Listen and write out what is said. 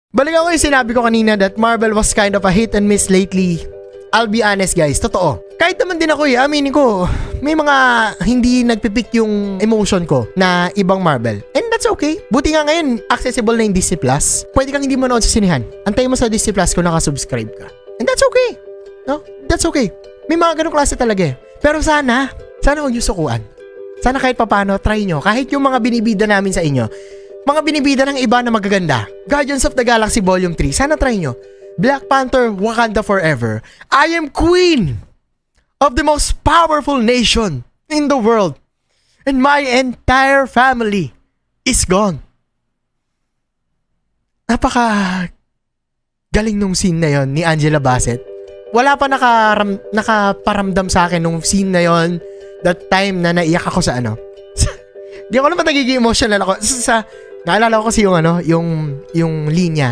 Balikan ko yung sinabi ko kanina that Marvel was kind of a hit and miss lately. I'll be honest guys, totoo. Kahit naman din ako aminin ko, may mga hindi nagpipick yung emotion ko na ibang Marvel. And that's okay. Buti nga ngayon, accessible na yung Disney Plus. Pwede kang hindi manood sa sinihan. Antayin mo sa Disney Plus kung nakasubscribe ka. And that's okay. No? That's okay. May mga ganong klase talaga eh. Pero sana huwag yung sukuan. Sana kahit papano, try nyo. Kahit yung mga binibida namin sa inyo, mga binibida ng iba na magaganda. Guardians of the Galaxy Volume 3, sana try nyo. Black Panther, Wakanda Forever. I am queen of the most powerful nation in the world. And my entire family is gone. Napaka galing nung scene na yon ni Angela Bassett. Wala pa nakaparamdam sa akin nung scene na yon, that time na naiyak ako sa Di ako naman nagiging emotional ako. Naalala ko kasi yung yung linya